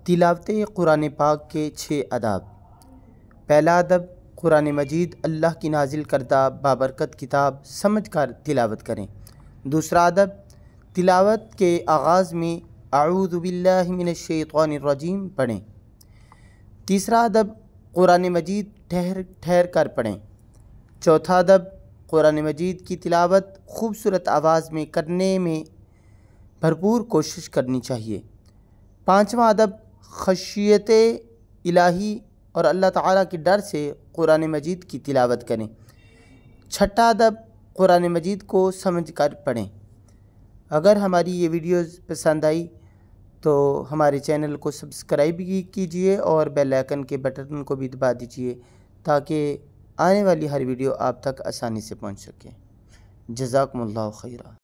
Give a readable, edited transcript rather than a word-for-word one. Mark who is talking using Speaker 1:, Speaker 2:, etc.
Speaker 1: तिलावत कुरान पाक के 6 अदाब। पहला अदब, कुरान मजीद अल्लाह की नाजिल करदा बाबरकत किताब समझ कर तिलावत करें। दूसरा अदब, तिलावत के आगाज़ में अऊज़ु बिल्लाहि मिनश शैतानिर रजीम पढ़ें। तीसरा अदब, कुरान मजीद ठहर ठहर कर पढ़ें। चौथा अदब, कुरान मजीद की तिलावत खूबसूरत आवाज़ में करने में भरपूर कोशिश करनी चाहिए। पाँचवा अदब, खशियत इलाही और अल्लाह ताला के डर से कुरान मजीद की तिलावत करें। छठा अदब, कुरान मजीद को समझ कर पढ़ें। अगर हमारी ये वीडियोज़ पसंद आई तो हमारे चैनल को सब्सक्राइब कीजिए और बेल आइकन के बटन को भी दबा दीजिए ताकि आने वाली हर वीडियो आप तक आसानी से पहुंच सके। जज़ाकुमुल्लाहु खैरा।